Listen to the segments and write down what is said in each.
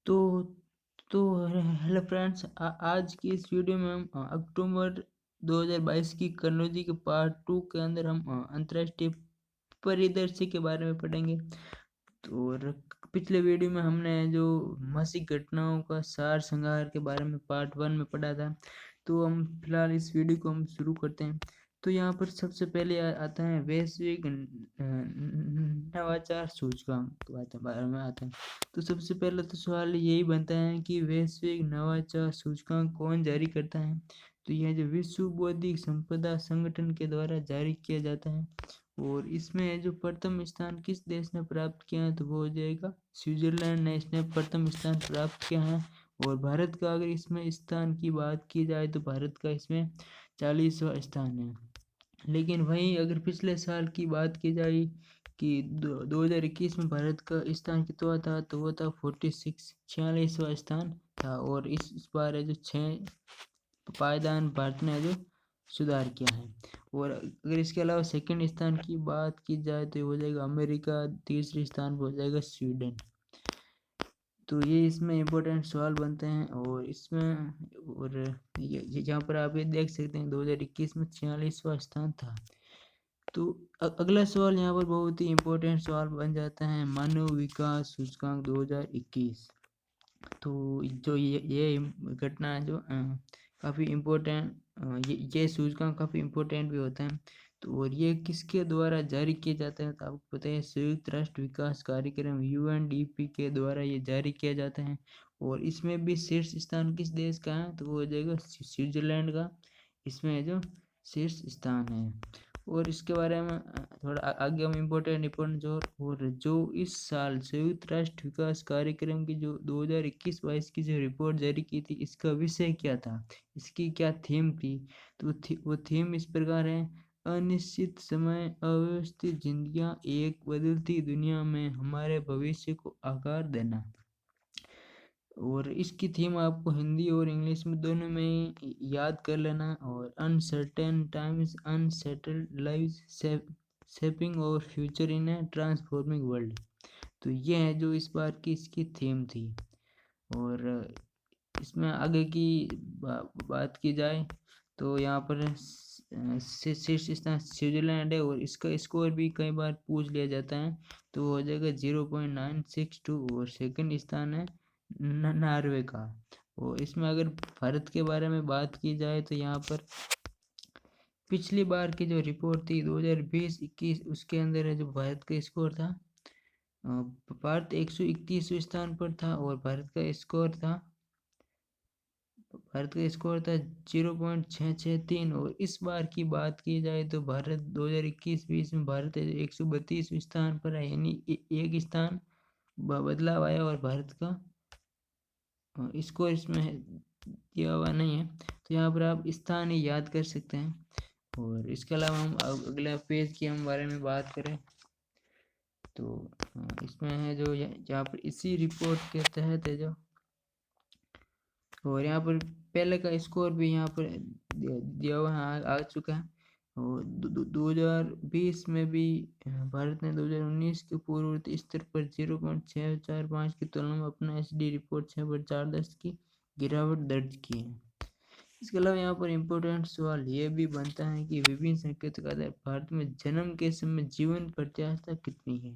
तो तो hello friends, आज की इस वीडियो में हम अक्टूबर 2022 की कन्नौजी के पार्ट 2 के अंदर हम अंतर्राष्ट्रीय परिदृश्य के बारे में पढ़ेंगे। तो पिछले वीडियो में हमने जो मासिक घटनाओं का सार संहार के बारे में पार्ट 1 में पढ़ा था। तो हम फिलहाल इस वीडियो को हम शुरू करते हैं। तो यहाँ पर सबसे पहले आता है वैश्विक नवाचार सूचकांक के बारे में आता है। तो सबसे पहले तो सवाल यही बनता है कि वैश्विक नवाचार सूचकांक कौन जारी करता है। तो यह जो विश्व बौद्धिक संपदा संगठन के द्वारा जारी किया जाता है, और इसमें जो प्रथम स्थान किस देश ने प्राप्त किया है तो वो हो जाएगा स्विट्जरलैंड ने इसने प्रथम स्थान प्राप्त किया है। और भारत का अगर इसमें स्थान की बात की जाए तो भारत का इसमें 40वां स्थान है। लेकिन वहीं अगर पिछले साल की बात की जाए कि 2021 में भारत का स्थान कितना था तो वो था 46वां स्थान था। और इस बार है जो 6 पायदान भारत ने जो सुधार किया है। और अगर इसके अलावा सेकंड स्थान की बात की जाए तो हो जाएगा अमेरिका, तीसरे स्थान पर हो जाएगा स्वीडन। तो ये इसमें इम्पोर्टेंट सवाल बनते हैं। और इसमें और ये यहाँ पर आप ये देख सकते हैं 2021 में 46वां स्थान था। तो अगला सवाल यहाँ पर बहुत ही इम्पोर्टेंट सवाल बन जाता है, मानव विकास सूचकांक 2021। तो जो ये घटना है जो काफ़ी इम्पोर्टेंट, ये सूचकांक काफ़ी इम्पोर्टेंट भी होता है। तो और ये किसके द्वारा जारी किया जाता है तो आपको पता है संयुक्त राष्ट्र विकास कार्यक्रम UNDP के द्वारा ये जारी किया जाता है। और इसमें भी शीर्ष स्थान किस देश का है तो वो हो जाएगा स्विट्जरलैंड का, इसमें जो शीर्ष स्थान है। और इसके बारे में थोड़ा आगे हम इम्पोर्टेंट जो और जो इस साल संयुक्त राष्ट्र विकास कार्यक्रम की जो 2021-22 की जो रिपोर्ट जारी की थी, इसका विषय क्या था, इसकी क्या थीम थी। तो वो थीम इस प्रकार है, अनिश्चित समय अव्यवस्थित जिंदगियां एक बदलती दुनिया में हमारे भविष्य को आकार देना। और इसकी थीम आपको हिंदी और इंग्लिश में दोनों में याद कर लेना। और uncertain times unsettled lives shaping our future in a transforming world. तो ये है जो इस बार की इसकी थीम थी। और इसमें आगे की बात की जाए तो यहाँ पर शीर्ष स्थान स्विट्जरलैंड है और इसका स्कोर भी कई बार पूछ लिया जाता है, तो हो जाएगा 0.962। और सेकंड स्थान है नॉर्वे का। और इसमें अगर भारत के बारे में बात की जाए तो यहाँ पर पिछली बार की जो रिपोर्ट थी 2020-21 उसके अंदर है जो भारत का स्कोर था, भारत 131वें स्थान पर था। और भारत का स्कोर था 0.663। और इस बार की बात की जाए तो भारत 2021-20 में भारत 132वें स्थान पर है, यानी एक स्थान बदलाव आया। और भारत का स्कोर इसमें दिया हुआ नहीं है, तो यहाँ पर आप स्थान ही याद कर सकते हैं। और इसके अलावा हम अगला पेज की हम बारे में बात करें तो इसमें है जो यहाँ पर इसी रिपोर्ट के तहत है जो, और यहाँ पर पहले का स्कोर भी यहाँ पर दिया हुआ है, आ चुका है। और 2020 में भी भारत ने 2019 के पूर्ववर्ती स्तर पर 0.645 की तुलना में अपना SD रिपोर्ट 6/4 की गिरावट दर्ज की है। इसके अलावा यहाँ पर इम्पोर्टेंट सवाल ये भी बनता है कि विभिन्न संकेतक आधार भारत में जन्म के समय जीवन प्रत्याशा कितनी है।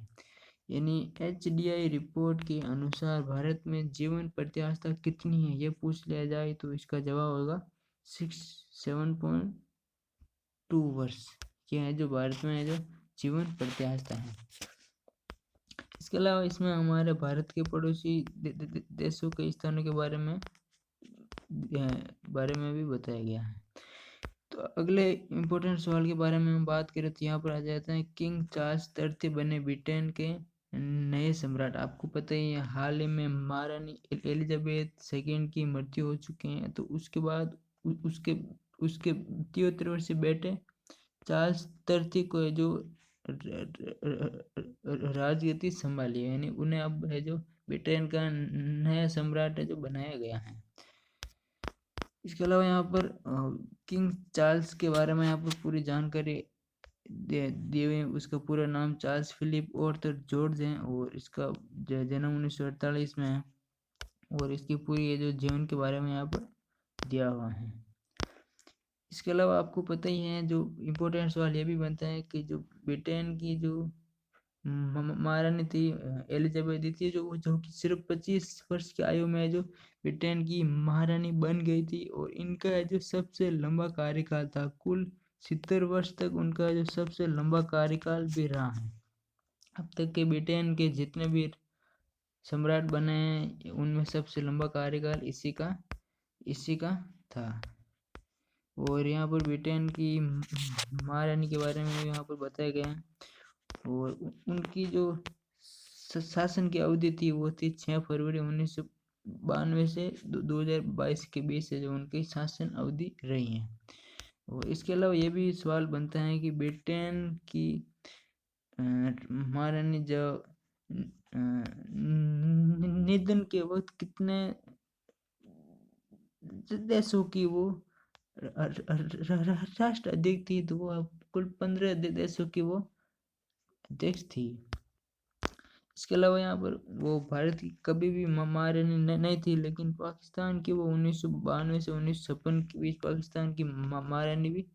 यानी HDI रिपोर्ट के अनुसार भारत में जीवन प्रत्याशा कितनी है ये पूछ लिया जाए तो इसका जवाब होगा 7.2 वर्ष। ये है जो भारत में है जो जीवन प्रत्याशा है। इसके अलावा इसमें हमारे भारत के पड़ोसी देशों के स्थानों के बारे में भी बताया गया है। तो अगले इम्पोर्टेंट सवाल के बारे में हम बात करें तो यहाँ पर आ जाता है किंग चार्ल्स III बने ब्रिटेन के नए सम्राट। आपको पता ही है हाल ही में महारानी एलिजाबेथ II की मृत्यु हो चुकी है, तो उसके बाद उसके उसके 73 वर्षीय बेटे चार्ल्स III को जो राजगद्दी संभाली है, यानी उन्हें अब है जो ब्रिटेन का नया सम्राट है जो बनाया गया है। इसके अलावा यहाँ पर किंग चार्ल्स के बारे में यहाँ पर पूरी जानकारी दिए हुए। उसका पूरा नाम चार्ल्स फिलिप आर्थर जॉर्ज है और इसका जन्म 1948 में है। और इसकी पूरी ये जो जीवन के बारे में यहाँ पर दिया हुआ है। इसके अलावा आपको पता ही है, जो इम्पोर्टेंट सवाल ये भी बनता है कि जो ब्रिटेन की जो महारानी थी एलिजाबेथ द्वितीय, जो कि सिर्फ 25 वर्ष की आयु में जो ब्रिटेन की महारानी बन गई थी, और इनका जो सबसे लंबा कार्यकाल था, कुल 70 वर्ष तक उनका जो सबसे लंबा कार्यकाल भी रहा है। अब तक के ब्रिटेन के जितने भी सम्राट बने हैं उनमें सबसे लंबा कार्यकाल इसी का था। और यहाँ पर ब्रिटेन की महारानी के बारे में यहाँ पर बताया गया है, और उनकी जो शासन की अवधि थी वो थी 6 फरवरी 1992 से 2022 के बीच से जो उनकी शासन अवधि रही है। और इसके अलावा ये भी सवाल बनता है कि ब्रिटेन की महारानी जो निधन के वक्त कितने देशों की वो राष्ट्र अध्यक्ष थी, तो वो कुल 15 देशों की वो अध्यक्ष थी। इसके अलावा यहाँ पर वो भारत की कभी भी महारानी नहीं थी, लेकिन पाकिस्तान की वो 1992 से 1956 के बीच पाकिस्तान की महारानी भी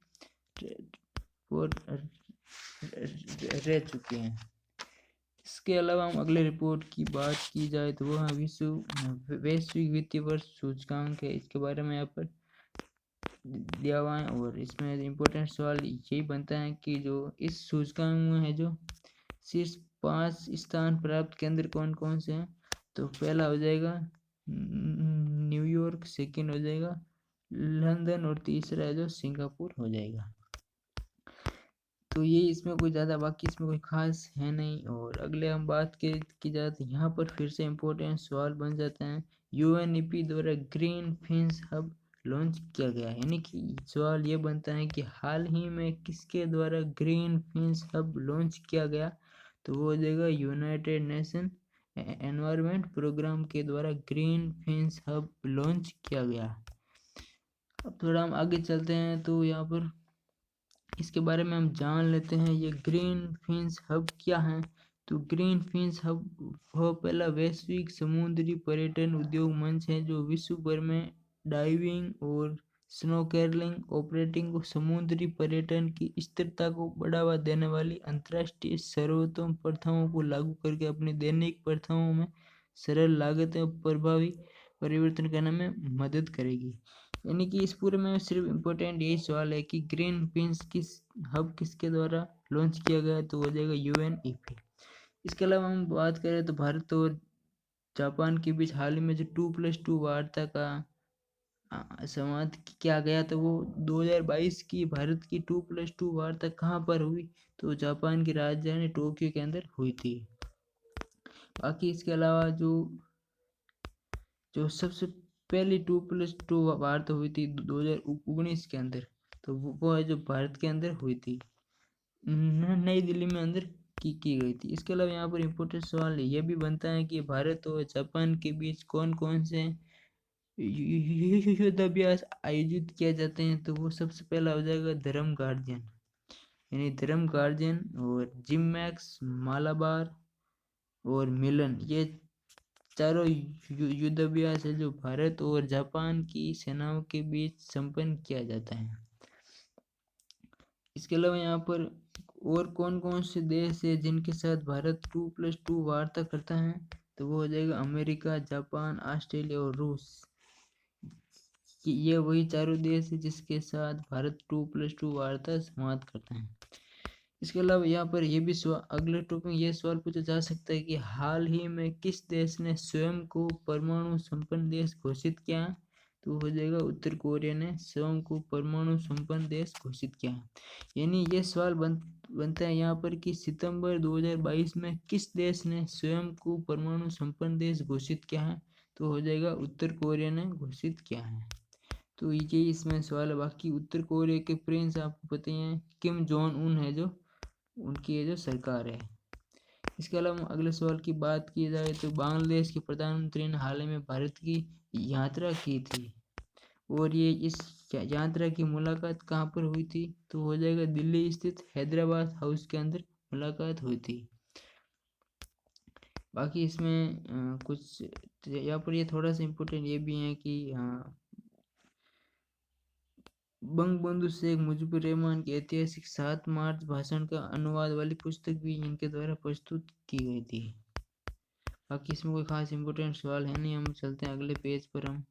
वो रह चुके हैं। इसके अलावा हम अगले रिपोर्ट की बात की जाए तो वह वैश्विक वित्तीय वर्ष सूचकांक है। इसके बारे में यहाँ पर दिया हुआ है, और इसमें इम्पोर्टेंट सवाल यही बनता है कि जो इस सूचकांक में है जो शीर्ष 5 स्थान प्राप्त केंद्र कौन कौन से हैं। तो पहला हो जाएगा न्यूयॉर्क, सेकंड हो जाएगा लंदन, और तीसरा है जो सिंगापुर हो जाएगा। तो ये इसमें कोई ज़्यादा बाकी इसमें कोई खास है नहीं। और अगले हम बात की जाए तो यहाँ पर फिर से इम्पोर्टेंट सवाल बन जाते हैं। UNEP द्वारा ग्रीन फिंस हब लॉन्च किया गया है, यानी कि सवाल ये बनता है कि हाल ही में किसके द्वारा ग्रीन फिंस हब लॉन्च किया गया। तो वो हो जाएगा यूनाइटेड नेशन एनवायरनमेंट प्रोग्राम के द्वारा ग्रीन फिंस हब लॉन्च किया गया। अब थोड़ा हम आगे चलते हैं तो यहाँ पर इसके बारे में हम जान लेते हैं। ये ग्रीन फिंस हब क्या है। तो ग्रीन फिंस हब वो पहला वैश्विक समुद्री पर्यटन उद्योग मंच है जो विश्व भर में डाइविंग और स्नोकेलिंग ऑपरेटिंग को समुद्री पर्यटन की स्थिरता को बढ़ावा देने वाली अंतर्राष्ट्रीय सर्वोत्तम प्रथाओं को लागू करके अपनी दैनिक प्रथाओं में सरल लागत और प्रभावी परिवर्तन करने में मदद करेगी। यानी कि इस पूरे में सिर्फ इम्पोर्टेंट यही सवाल है कि ग्रीन फिंस किसके द्वारा लॉन्च किया गया, तो हो जाएगा UNEP। इसके अलावा हम बात करें तो भारत और जापान के बीच हाल ही में जो 2+2 वार्ता का संवाद किया गया, तो वो 2022 की भारत की 2+2 वार्ता कहाँ पर हुई, तो जापान की राजधानी टोक्यो के अंदर हुई थी। बाकी इसके अलावा जो सबसे पहली 2+2 वार्ता हुई थी 2019 के अंदर, तो वो है जो भारत के अंदर हुई थी, नई दिल्ली में अंदर की गई थी। इसके अलावा यहाँ पर इम्पोर्टेंट सवाल ये भी बनता है कि भारत और जापान के बीच कौन कौन से युद्धाभ्यास आयोजित किए जाते हैं। तो वो सबसे पहला हो जाएगा धर्म गार्जियन, यानी धर्म गार्जियन, और जिमैक्स, मालाबार और मिलन, ये चारों युद्धाभ्यास है जो भारत और जापान की सेनाओं के बीच संपन्न किया जाता है। इसके अलावा यहाँ पर और कौन कौन से देश है जिनके साथ भारत 2+2 वार्ता करता है, तो वो हो जाएगा अमेरिका, जापान, ऑस्ट्रेलिया और रूस। ये वही चारों देश है जिसके साथ भारत 2+2 वार्ता संवाद करता है। इसके अलावा यहाँ पर यह भी अगले टॉपिक ये सवाल पूछा जा सकता है कि हाल ही में किस देश ने स्वयं को परमाणु संपन्न देश घोषित किया, तो हो जाएगा उत्तर कोरिया ने स्वयं को परमाणु संपन्न देश घोषित किया। यानी ये सवाल बनता है यहाँ पर कि सितंबर 2022 में किस देश ने स्वयं को परमाणु संपन्न देश घोषित किया है, तो हो जाएगा उत्तर कोरिया ने घोषित किया है। तो ये इसमें सवाल है। बाकी उत्तर कोरिया के प्रिंस आपको पता ही है किम जोंग उन है जो उनकी ये जो सरकार है। इसके अलावा अगले सवाल की बात की जाए तो बांग्लादेश के प्रधानमंत्री ने हाल ही में भारत की यात्रा की थी, और ये इस यात्रा की मुलाकात कहाँ पर हुई थी, तो हो जाएगा दिल्ली स्थित हैदराबाद हाउस के अंदर मुलाकात हुई थी। बाकी इसमें कुछ तो यहाँ पर ये थोड़ा सा इम्पोर्टेंट ये भी है कि बंगबंधु शेख मुजीबुर रहमान की ऐतिहासिक 7 मार्च भाषण का अनुवाद वाली पुस्तक भी इनके द्वारा प्रस्तुत की गई थी। बाकी इसमें कोई खास इम्पोर्टेंट सवाल है नहीं, हम चलते हैं अगले पेज पर। हम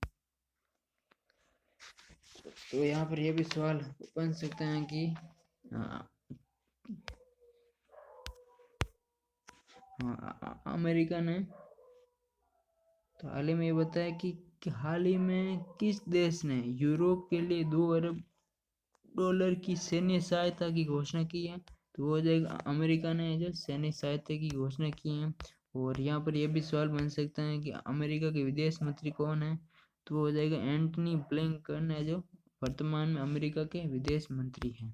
तो यहाँ पर ये भी सवाल बन सकते हैं कि अमेरिका ने तो हाल ही में ये बताया कि हाल ही में किस देश ने यूरोप के लिए $2 अरब की सैन्य सहायता की घोषणा की है। तो वो हो जाएगा अमेरिका ने जो सैन्य सहायता की घोषणा की है। और यहाँ पर यह भी सवाल बन सकता है कि अमेरिका के विदेश मंत्री कौन है। तो वो हो जाएगा एंटनी ब्लिंकन है, जो वर्तमान में अमेरिका के विदेश मंत्री हैं।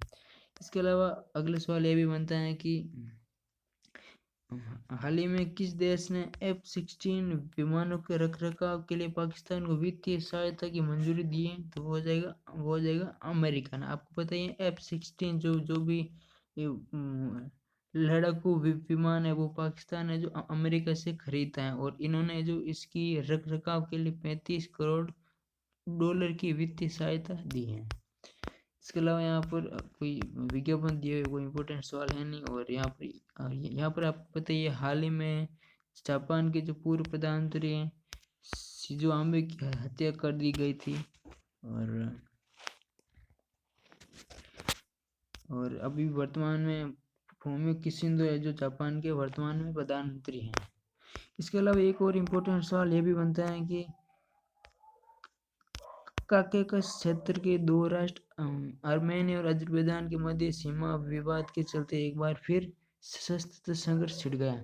इसके अलावा अगला सवाल यह भी बनता है कि हाल ही में किस देश ने F-16 विमानों के रखरखाव के लिए पाकिस्तान को वित्तीय सहायता की मंजूरी दी है। तो वो हो जाएगा अमेरिका ने। आपको पता है F-16 जो भी लड़ाकू विमान है वो पाकिस्तान है जो अमेरिका से खरीदता है, और इन्होंने जो इसकी रखरखाव के लिए $35 करोड़ की वित्तीय सहायता दी है। इसके अलावा यहाँ पर कोई विज्ञापन दिए हुए कोई इम्पोर्टेंट सवाल है नहीं। और यहाँ पर आपको पता है हाल ही में जापान के जो पूर्व प्रधानमंत्री हैं शिंजो आबे की हत्या कर दी गई थी। और अभी वर्तमान में फूमियो किशिंदो है जो जापान के वर्तमान में प्रधानमंत्री हैं। इसके अलावा एक और इम्पोर्टेंट सवाल ये भी बनता है कि काकेकस क्षेत्र के 2 राष्ट्र आर्मेनिया और अजरबैजान के मध्य सीमा विवाद के चलते एक बार फिर सशस्त्र संघर्ष छिड़ गया।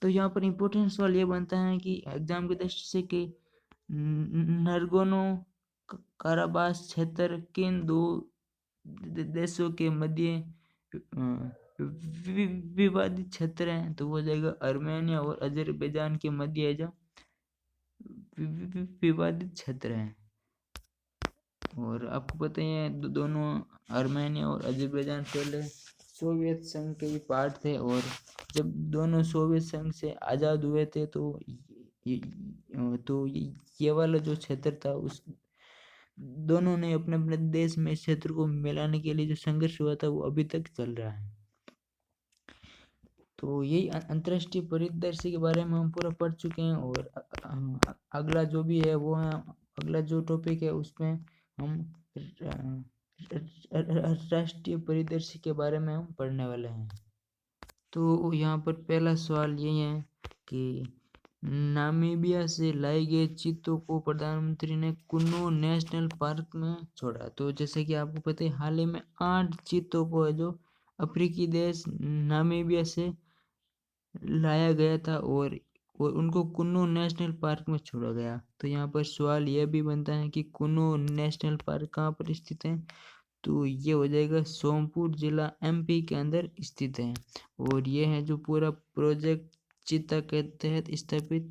तो यहाँ पर इम्पोर्टेंट सवाल ये बनता है कि एग्जाम की दृष्टि से कि नरगोनो काराबास क्षेत्र किन 2 देशों के मध्य विवादित क्षेत्र है। तो वो जाएगा आर्मेनिया और अजरबैजान के मध्य जो विवादित क्षेत्र है। और आपको पता ही है दोनों आर्मेनिया और अजरबैजान पहले सोवियत संघ के भी पार्ट थे, और जब दोनों सोवियत संघ से आज़ाद हुए थे तो ये वाला जो क्षेत्र था उस दोनों ने अपने अपने देश में क्षेत्र को मिलाने के लिए जो संघर्ष हुआ था वो अभी तक चल रहा है। तो यही अंतर्राष्ट्रीय परिदृश्य के बारे में हम पूरा पढ़ चुके हैं। और अगला जो भी है वो है अगला जो टॉपिक है उसमें हम राष्ट्रीय परिदृश्य के बारे में हम पढ़ने वाले हैं। तो यहाँ पर पहला सवाल यही है कि नामीबिया से लाए गए चीतों को प्रधानमंत्री ने कुन्नो नेशनल पार्क में छोड़ा। तो जैसे कि आपको पता है हाल ही में 8 चीतों को जो अफ्रीकी देश नामीबिया से लाया गया था और उनको कुन्नो नेशनल पार्क में छोड़ा गया। तो यहाँ पर सवाल यह भी बनता है कि कुन्नो नेशनल पार्क कहाँ पर स्थित है। तो ये हो जाएगा सोमपुर जिला MP के अंदर स्थित है। और ये है जो पूरा प्रोजेक्ट चीता के तहत स्थापित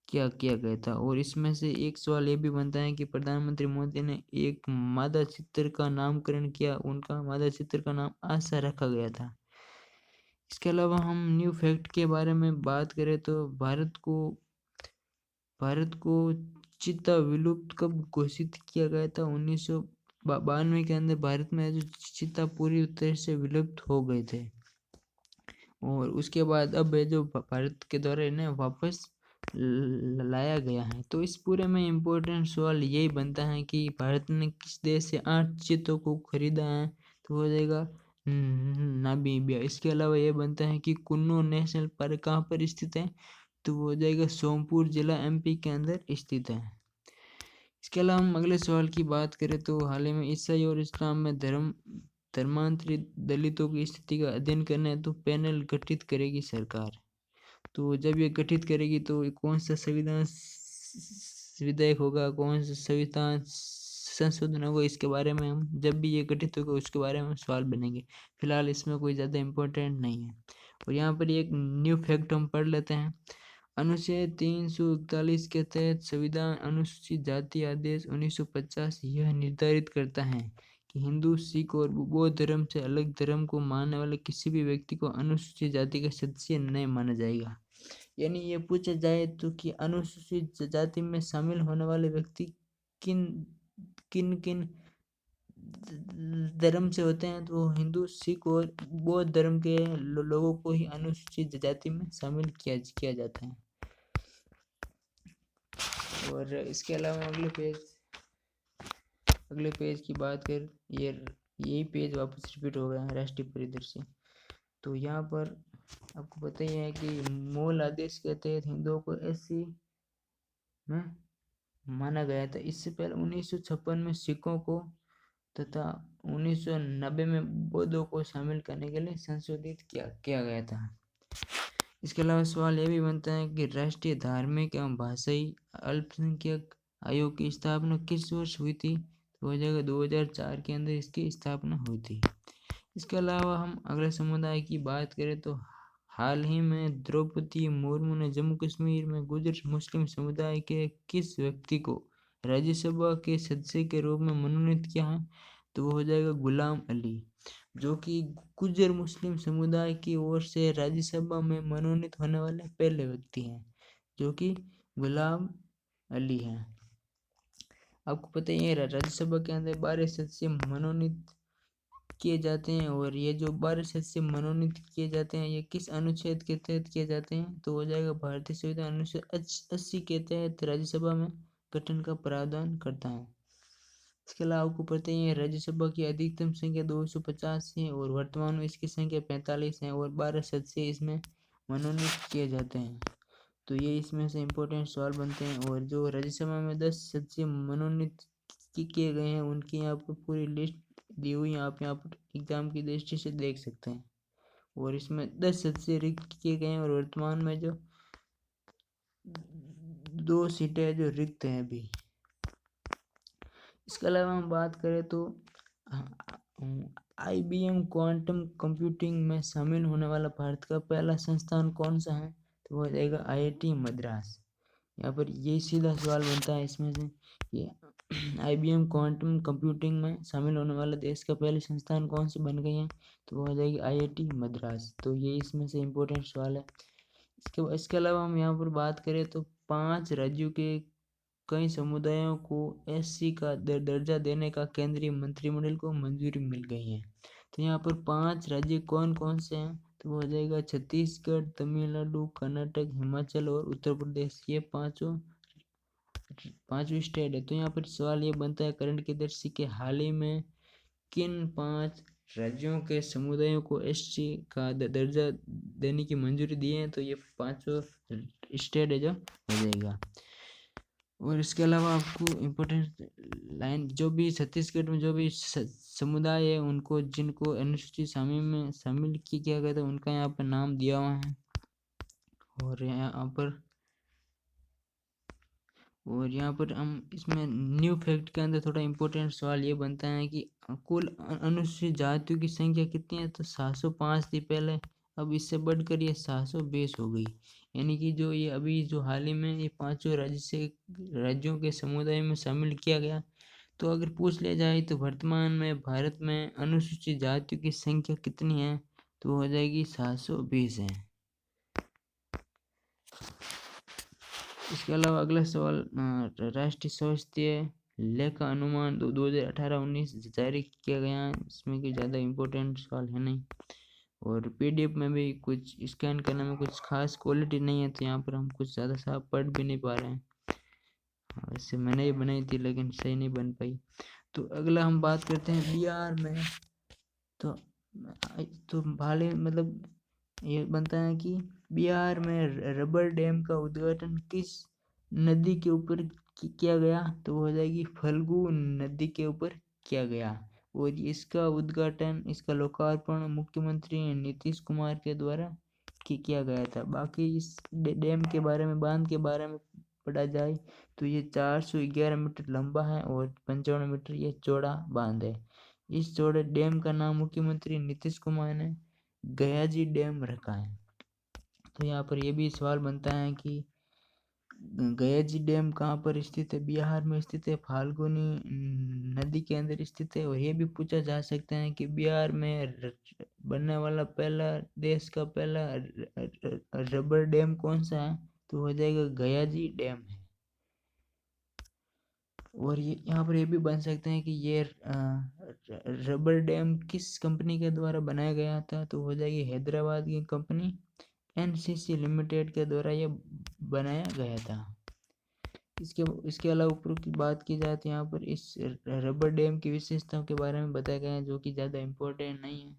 किया गया था। और इसमें से एक सवाल ये भी बनता है कि प्रधानमंत्री मोदी ने एक मादा चित्र का नामकरण किया, उनका मादा चित्र का नाम आशा रखा गया था। इसके अलावा हम न्यू फैक्ट के बारे में बात करें तो भारत को चीता विलुप्त कब घोषित किया गया था। 1992 के अंदर भारत में जो चीता पूरी तरह से विलुप्त हो गए थे, और उसके बाद अब जो भारत के द्वारा इन्हें वापस लाया गया है। तो इस पूरे में इम्पोर्टेंट सवाल यही बनता है कि भारत ने किस देश से 8 चीतों को खरीदा है। तो हो जाएगा नामीबिया। इसके अलावा ये बनता है कि कुन्नो नेशनल पार्क कहाँ पर स्थित है। तो वो हो जाएगा सोमपुर जिला MP के अंदर स्थित है। इसके अलावा हम अगले सवाल की बात करें तो हाल ही में ईसाई और इस्लाम में धर्मांतरित दलितों की स्थिति का अध्ययन करना है तो पैनल गठित करेगी सरकार। तो जब ये गठित करेगी तो कौन सा संविधान विधेयक होगा, कौन सा संविधान संशोधन होगा, इसके बारे में हम जब भी ये गठित होगा उसके बारे में सवाल बनेंगे। फिलहाल इसमें कोई ज़्यादा इम्पोर्टेंट नहीं है। और यहाँ पर एक न्यू फैक्ट हम पढ़ लेते हैं। अनुच्छेद 341 के तहत संविधान अनुसूचित जाति आदेश 1950 यह निर्धारित करता है कि हिंदू, सिख और बौद्ध धर्म से अलग धर्म को मानने वाले किसी भी व्यक्ति को अनुसूचित जाति का सदस्य नहीं माना जाएगा। यानी ये पूछा जाए तो कि अनुसूचित जाति में शामिल होने वाले व्यक्ति किन किन किन धर्म से होते हैं, तो हिंदू, सिख और बौद्ध धर्म के लोगों को ही अनुसूचित जाति में शामिल किया जाता है। और इसके अलावा अगले पेज की बात कर, यही पेज वापस रिपीट हो गया है राष्ट्रीय परिदृश्य। तो यहाँ पर आपको पता ही है कि मूल आदेश के तहत हिंदुओं को एससी में माना गया था। इससे पहले 1956 में सिखों को तथा 1990 में बौद्धों को शामिल करने के लिए संशोधित किया गया था। इसके अलावा सवाल यह भी बनता है कि राष्ट्रीय धार्मिक एवं भाषाई अल्पसंख्यक आयोग की स्थापना किस वर्ष हुई थी? तो हो जाएगा 2004 के अंदर इसकी स्थापना हुई थी। इसके अलावा हम अगले समुदाय की बात करें तो हाल ही में द्रौपदी मुर्मू ने जम्मू कश्मीर में गुर्जर मुस्लिम समुदाय के किस व्यक्ति को राज्यसभा के सदस्य के रूप में मनोनीत किया है? तो वो हो जाएगा गुलाम अली, जो कि गुर्जर मुस्लिम समुदाय की ओर से राज्यसभा में मनोनीत होने वाले पहले व्यक्ति हैं, जो कि गुलाम अली हैं। आपको पता ही है राज्यसभा के अंदर 12 सदस्य मनोनीत किए जाते हैं, और ये जो 12 सदस्य मनोनीत किए जाते हैं ये किस अनुच्छेद के तहत किए जाते हैं? तो हो जाएगा भारतीय संविधान अनुच्छेद 80 के तहत राज्यसभा में गठन का प्रावधान करता है। इसके अलावा आपको पता ही है राज्यसभा की अधिकतम संख्या 250 है और वर्तमान में इसकी संख्या 45 है और 12 सदस्य इसमें मनोनीत किए जाते हैं। तो ये इसमें से इम्पोर्टेंट सवाल बनते हैं। और जो राज्यसभा में 10 सदस्य मनोनीत किए गए हैं उनकी यहाँ पर पूरी लिस्ट दी हुई, आप यहाँ पर एग्जाम की दृष्टि से देख सकते हैं। और इसमें 10 सदस्य रिक्त किए गए हैं और वर्तमान में जो 2 सीटें जो रिक्त हैं अभी। इसके अलावा हम बात करें तो IBM क्वांटम कंप्यूटिंग में शामिल होने वाला भारत का पहला संस्थान कौन सा है? तो वो जाएगा IIT मद्रास। यहाँ पर ये सीधा सवाल बनता है इसमें से ये IBM क्वांटम कंप्यूटिंग में शामिल होने वाला देश का पहले संस्थान कौन से बन गए हैं? तो वो हो जाएगी IIT मद्रास। तो ये इसमें से इम्पोर्टेंट सवाल है। इसके अलावा हम यहाँ पर बात करें तो 5 राज्यों के कई समुदायों को SC का दर्जा देने का केंद्रीय मंत्रिमंडल को मंजूरी मिल गई है। तो यहाँ पर 5 राज्य कौन कौन से हैं? तो वो हो जाएगा छत्तीसगढ़, तमिलनाडु, कर्नाटक, हिमाचल और उत्तर प्रदेश। ये पांचवी स्टेट है। तो यहाँ पर सवाल ये बनता है करंट के दृष्टि के हाल ही में किन 5 राज्यों के समुदायों को SC का दर्जा देने की मंजूरी दी है? तो ये 5 स्टेट है जो हो जाएगा। और इसके अलावा आपको इम्पोर्टेंट लाइन, जो भी छत्तीसगढ़ में जो भी समुदाय है उनको जिनको अनुसूचित शामिल किया गया था उनका यहाँ पर नाम दिया हुआ है। और यहाँ पर हम इसमें न्यू फैक्ट के अंदर थोड़ा इम्पोर्टेंट सवाल ये बनता है कि कुल अनुसूचित जातियों की संख्या कितनी है? तो 705 थी पहले, अब इससे बढ़कर ये 720 हो गई। यानी कि जो ये अभी जो हाल ही में ये 5 राज्यों के समुदाय में शामिल किया गया। तो अगर पूछ लिया जाए तो वर्तमान में भारत में अनुसूचित जातियों की संख्या कितनी है? तो हो जाएगी 720 है। इसके अलावा अगला सवाल, राष्ट्रीय स्वास्थ्य लेखा अनुमान 2018-19 जारी किया गया है। इसमें कोई ज़्यादा इम्पोर्टेंट सवाल है नहीं, और PDF में भी कुछ स्कैन करने में कुछ खास क्वालिटी नहीं है, तो यहाँ पर हम कुछ ज़्यादा साफ पढ़ भी नहीं पा रहे हैं। वैसे मैंने ही बनाई थी लेकिन सही नहीं बन पाई। तो अगला हम बात करते हैं बिहार में। तो भाले मतलब ये बनता है कि बिहार में रबर डैम का उद्घाटन किस नदी के ऊपर किया गया? तो हो जाएगी फल्गु नदी के ऊपर किया गया। और इसका लोकार्पण मुख्यमंत्री नीतीश कुमार के द्वारा किया गया था। बाकी इस डैम के बारे में, बांध के बारे में पढ़ा जाए तो ये 411 मीटर लंबा है और 55 मीटर ये चौड़ा बांध है। इस चौड़े डैम का नाम मुख्यमंत्री नीतीश कुमार ने गयाजी डैम रखा है। तो यहाँ पर ये भी सवाल बनता है कि गयाजी डैम कहाँ पर स्थित है? बिहार में स्थित है, फाल्गुनी नदी के अंदर स्थित है। और ये भी पूछा जा सकता है कि बिहार में बनने वाला पहला देश का पहला रबर डैम कौन सा है? तो हो जाएगा गयाजी डैम है। और ये यहाँ पर ये भी बन सकते हैं कि ये रबर डैम किस कंपनी के द्वारा बनाया गया था? तो हो जाएगी हैदराबाद की कंपनी एनसीसी लिमिटेड के द्वारा ये बनाया गया था। इसके अलावा ऊपर की बात की जाए तो यहाँ पर इस रबर डैम की विशेषताओं के बारे में बताया गया है जो कि ज़्यादा इम्पोर्टेंट नहीं है।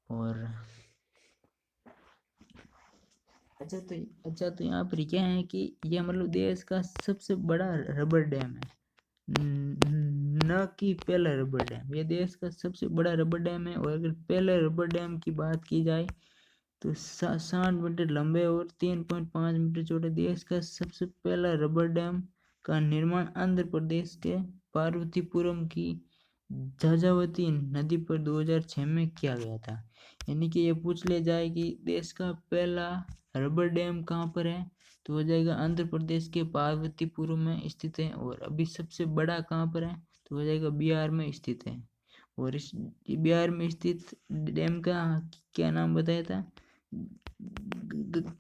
और अच्छा तो यहाँ पर क्या है कि यह मतलब देश का सबसे बड़ा रबर डैम है, न कि पहला रबर डैम। ये देश का सबसे बड़ा रबर डैम है। और अगर पहले रबर डैम की बात की जाए तो 60 मीटर लंबे और 3.5 मीटर चौड़े देश का सबसे पहला रबर डैम का निर्माण आंध्र प्रदेश के पार्वतीपुरम की झाझावती नदी पर 2006 में किया गया था। यानी कि ये पूछ ले जाए कि देश का पहला रबर डैम कहाँ पर है? तो हो जाएगा आंध्र प्रदेश के पार्वतीपुरम में स्थित है। और अभी सबसे बड़ा कहाँ पर है? तो हो जाएगा बिहार में स्थित है। और इस बिहार में स्थित डैम का क्या नाम बताया था?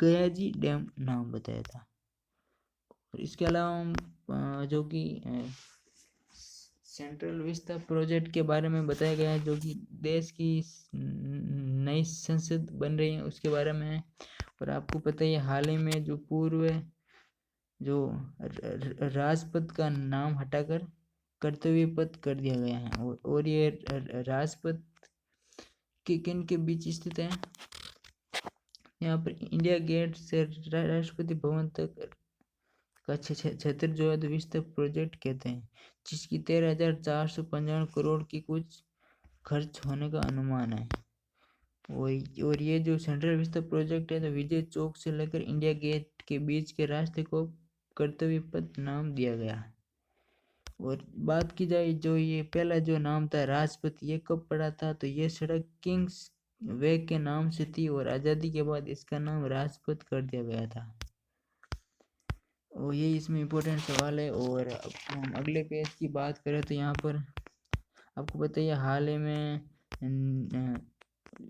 गयाजी डैम नाम बताया था। और इसके अलावा जो कि सेंट्रल विस्ता प्रोजेक्ट के बारे में बताया गया है जो कि देश की नई संसद बन रही है उसके बारे में है। और आपको पता है हाल ही में जो पूर्व जो राजपथ का नाम हटाकर कर्तव्य पथ कर दिया गया है। और ये राजपथ किन के बीच स्थित है? यहाँ पर इंडिया गेट से राष्ट्रपति भवन तक का क्षेत्र जो है विस्तार प्रोजेक्ट कहते हैं, जिसकी 13,455 करोड़ की कुछ खर्च होने का अनुमान है। और ये जो सेंट्रल विस्तार प्रोजेक्ट है तो विजय चौक से लेकर इंडिया गेट के बीच के रास्ते को कर्तव्य पथ नाम दिया गया। और बात की जाए जो ये पहला जो नाम था राजपथ, ये कब पड़ा था? तो ये सड़क किंग्स वे के नाम से थी और आज़ादी के बाद इसका नाम राजपथ कर दिया गया था। और ये इसमें इम्पोर्टेंट सवाल है। और हम अगले पेज की बात करें तो यहाँ पर आपको पता है हाल ही में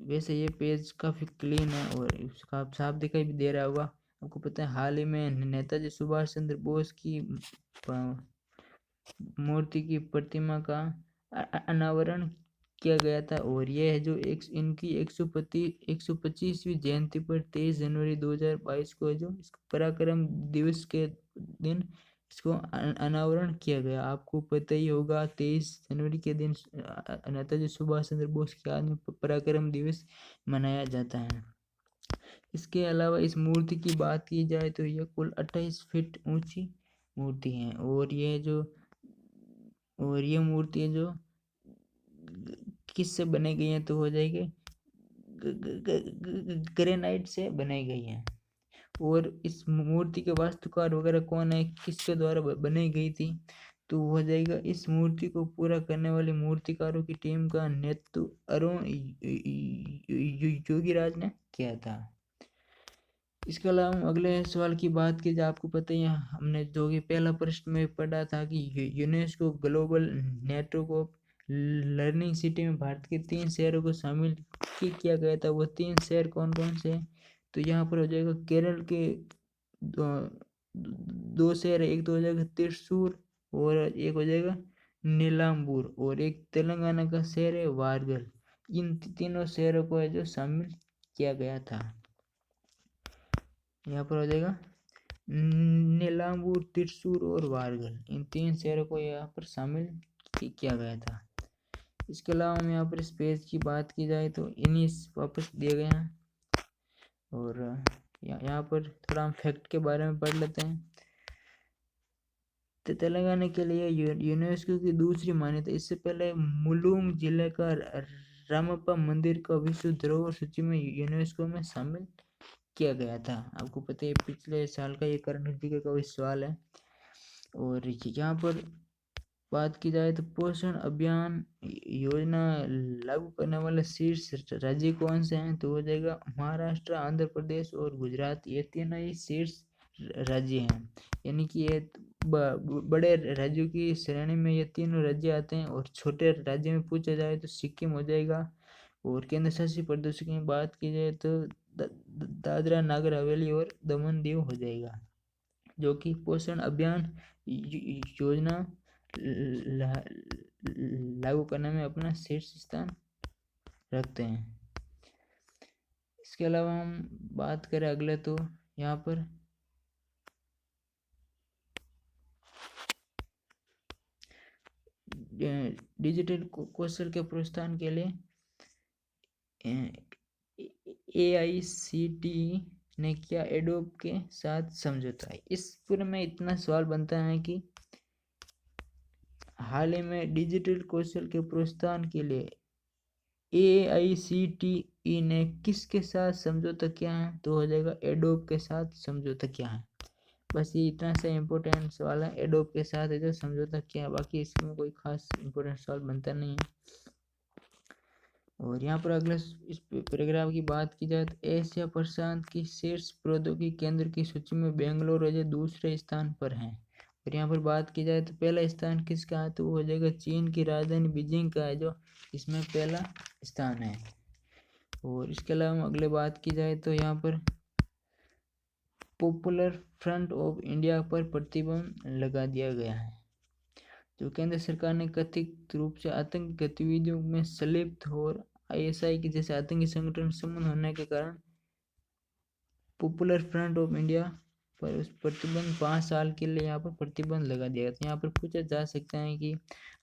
वैसे ये पेज काफ़ी क्लीन है और उसका आप साफ दिखाई भी दे रहा होगा। आपको पता है हाल ही में नेताजी सुभाष चंद्र बोस की मूर्ति की प्रतिमा का अनावरण किया गया था। और यह है जो इनकी 125वीं जयंती पर 23 जनवरी 2022 को जो पराक्रम दिवस के दिन इसको अनावरण किया गया। आपको पता ही होगा 23 जनवरी के दिन नेताजी सुभाष चंद्र बोस के याद में पराक्रम दिवस मनाया जाता है। इसके अलावा इस मूर्ति की बात की जाए तो यह कुल 28 फीट ऊंची मूर्ति है। और ये मूर्ति जो किससे बनाई गई है? तो हो जाएगी ग्रेनाइट से बनाई गई है। और इस मूर्ति के वास्तुकार वगैरह कौन है, किसके द्वारा बनाई गई थी? तो हो जाएगा इस मूर्ति को पूरा करने वाली मूर्तिकारों की टीम का नेतृत्व अरुण योगीराज ने किया था। इसके अलावा अगले सवाल की बात की जाए, आपको पता ही है हमने जो कि पहला प्रश्न में पढ़ा था कि UNESCO global network of learning city में भारत के 3 शहरों को शामिल किया गया था। वो 3 शहर कौन कौन से हैं? तो यहाँ पर हो जाएगा केरल के दो शहर, एक तो हो जाएगा त्रिशूर और एक हो जाएगा नीलाम्बूर, और एक तेलंगाना का शहर है वारंगल। इन तीनों शहरों को है जो शामिल किया गया था। यहाँ पर हो जाएगा नीलाम्बूर, त्रिशूर और वारंगल, इन 3 शहरों को यहाँ पर शामिल किया गया था। इसके अलावा हम यहाँ पर इस पेज की बात की जाए तो इन्हीं वापस दिए गए हैं। और यहाँ पर थोड़ा हम फैक्ट के बारे में पढ़ लेते हैं। तो तेलंगाना के लिए यूनेस्को की दूसरी मान्यता। इससे पहले मुलुगु जिले का रामप्पा मंदिर का विश्व धरोहर सूची में यूनेस्को में शामिल किया गया था। आपको पता है पिछले साल का ये करंट जीके का सवाल है। और यहाँ पर बात की जाए तो पोषण अभियान योजना लागू करने वाले शीर्ष राज्य कौन से हैं? तो हो जाएगा महाराष्ट्र, आंध्र प्रदेश और गुजरात। ये तीनों ही शीर्ष राज्य हैं, यानी कि ये बड़े राज्यों की श्रेणी में ये तीनों राज्य आते हैं। और छोटे राज्य में पूछा जाए तो सिक्किम हो जाएगा। और केंद्र शासित प्रदेशों की बात की जाए तो दादरा नगर हवेली और दमन दीव हो जाएगा, जो कि पोषण अभियान योजना लागू करने में अपना शीर्ष स्थान रखते हैं। इसके अलावा हम बात करें अगले तो यहाँ पर डिजिटल कौशल के प्रोत्साहन के लिए AICTE ने किया एडोब के साथ समझौता है। इस पूरे में इतना सवाल बनता है कि हाल ही में डिजिटल कौशल के प्रोत्साहन के लिए AICTE ने किसके साथ समझौता किया है, तो हो जाएगा एडोब के साथ समझौता किया है। बस ये इतना सा इम्पोर्टेंट सवाल है, एडोब के साथ है जो समझौता किया है, बाकी इसमें कोई खास इम्पोर्टेंट सवाल बनता नहीं है। और यहाँ पर अगले इस पैराग्राफ की बात की जाए तो एशिया प्रशांत की शीर्ष प्रौद्योगिकी केंद्र की सूची में बेंगलोर अजय दूसरे स्थान पर है। और यहाँ पर बात की जाए तो पहला स्थान किसका है, तो वो हो जाएगा चीन की राजधानी बीजिंग का है, जो इसमें पहला स्थान है। और इसके अलावा अगले बात की जाए तो यहाँ पर पॉपुलर फ्रंट ऑफ इंडिया पर प्रतिबंध लगा दिया गया है, जो केंद्र सरकार ने कथित रूप से आतंकी गतिविधियों में संलिप्त और ISI के जैसे आतंकी संगठन संबंध होने के कारण पॉपुलर फ्रंट ऑफ इंडिया पर उस प्रतिबंध 5 साल के लिए यहाँ पर प्रतिबंध लगा दिया गया। यहाँ पर पूछा जा सकता है कि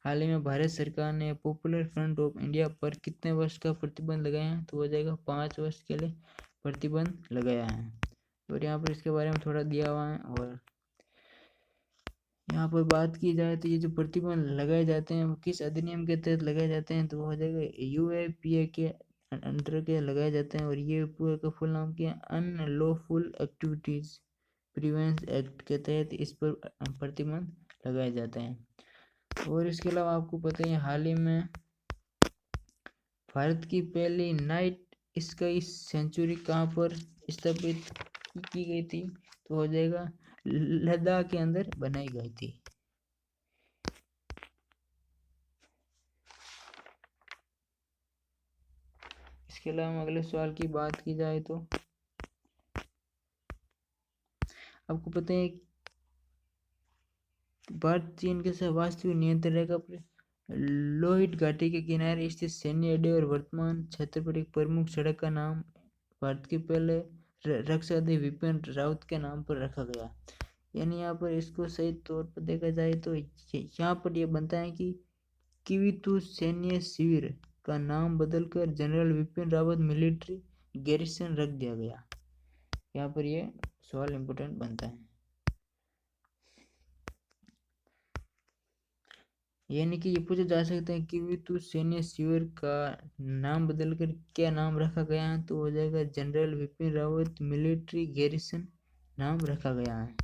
हाल ही में भारत सरकार ने पॉपुलर फ्रंट ऑफ इंडिया पर कितने वर्ष का प्रतिबंध लगाया है, तो हो जाएगा 5 वर्ष के लिए प्रतिबंध लगाया है। और यहाँ पर इसके बारे में थोड़ा दिया हुआ है। और यहाँ पर बात की जाए तो ये जो प्रतिबंध लगाए जाते हैं वो किस अधिनियम के तहत लगाए जाते हैं, तो वो हो जाएगा UAPA के अंडर के लगाए जाते हैं। और ये पूरे का फुल नाम क्या है, अनलॉफुल एक्टिविटीज प्रिवेंशन एक्ट के तहत इस पर प्रतिबंध लगाए जाते हैं। और इसके अलावा आपको पता है हाल ही में भारत की पहली नाइट स्काई सेंचुरी कहाँ पर स्थापित की गई थी, तो हो जाएगा लद्दाख के अंदर बनाई गई थी। इसके अलावा अगले सवाल की बात की जाए तो आपको पता है भारत चीन के साथ वास्तविक नियंत्रण रेखा पर लोहित घाटी के किनारे स्थित सैन्य अड्डे और वर्तमान क्षेत्र पर एक प्रमुख सड़क का नाम भारत के पहले रक्षा अधिकारी विपिन रावत के नाम पर रखा गया। यानी यहाँ पर इसको सही तौर पर देखा जाए तो यहाँ पर यह बनता है कि किवितु सैन्य शिविर का नाम बदलकर general Vipin Rawat military garrison रख दिया गया। यहाँ पर यह सवाल इम्पोर्टेंट बनता है। यानी कि ये पूछा जा सकता है कि किवितु सैन्य शिविर का नाम बदलकर क्या नाम रखा गया है, तो हो जाएगा general Vipin Rawat military garrison नाम रखा गया है।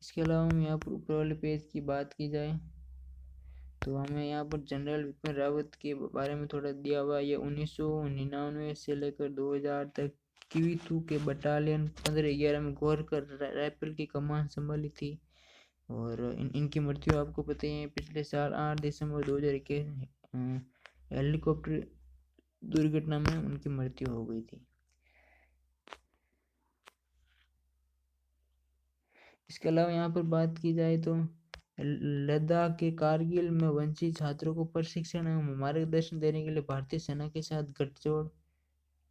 इसके अलावा हम यहाँ पर ऊपर वाले पेज की बात की जाए तो हमें यहाँ पर जनरल विपिन रावत के बारे में थोड़ा दिया हुआ है। ये 1999 से लेकर 2000 तक किवितु के बटालियन 1511 में गोरखर राइफल की कमान संभाली थी। और इनकी मृत्यु आपको पता ही है, पिछले साल 8 दिसंबर 2021 हेलीकॉप्टर दुर्घटना में उनकी मृत्यु हो गई थी। इसके अलावा यहाँ पर बात की जाए तो लद्दाख के कारगिल में वंचित छात्रों को प्रशिक्षण एवं मार्गदर्शन देने के लिए भारतीय सेना के साथ गठजोड़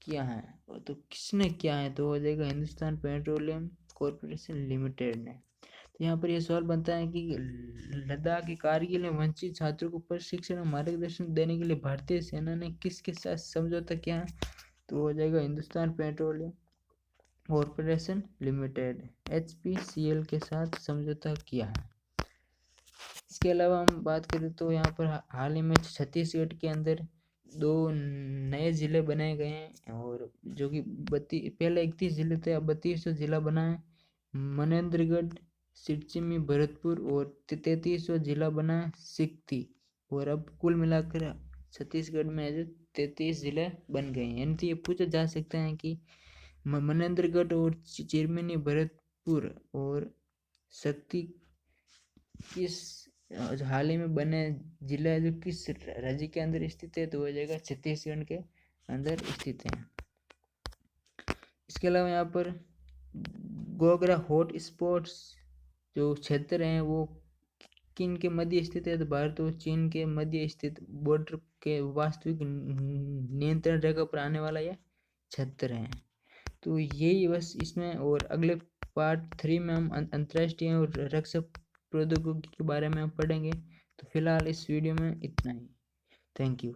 किया है। तो किसने किया है, तो हो जाएगा हिंदुस्तान पेट्रोलियम कॉर्पोरेशन लिमिटेड ने। तो यहाँ पर यह सवाल बनता है कि लद्दाख के कारगिल में वंचित छात्रों को प्रशिक्षण और मार्गदर्शन देने के लिए भारतीय सेना ने किसके साथ समझौता किया है, तो हो जाएगा Hindustan petroleum corporation limited HPCL के साथ समझौता किया है। इसके अलावा हम बात करें तो यहाँ पर हाल ही में छत्तीसगढ़ के अंदर 2 नए ज़िले बनाए गए हैं। और जो कि पहले 31 ज़िले थे, अब 32वां ज़िला बना है मनेंद्रगढ़ सिरचिमी भरतपुर। और 33वां ज़िला बना है सिकती। और अब कुल मिलाकर छत्तीसगढ़ में 33 ज़िले बन गए हैं। यानी तो ये पूछा जा सकता है कि मनेंद्रगढ़ और चिरमिनी भरतपुर पुर और शक्ति किस हाल ही में बने जिला है जो किस राज्य के अंदर स्थित है, तो वह जगह छत्तीसगढ़ के अंदर स्थित है। इसके अलावा यहाँ पर गोगरा हॉट स्पॉट्स जो क्षेत्र हैं वो किन के मध्य स्थित है, तो भारत और चीन के मध्य स्थित बॉर्डर के वास्तविक नियंत्रण रेखा पर आने वाला यह क्षेत्र है। तो यही बस इसमें, और अगले पार्ट 3 में हम अंतर्राष्ट्रीय और रक्षा प्रौद्योगिकी के बारे में हम पढ़ेंगे। तो फिलहाल इस वीडियो में इतना ही। Thank you.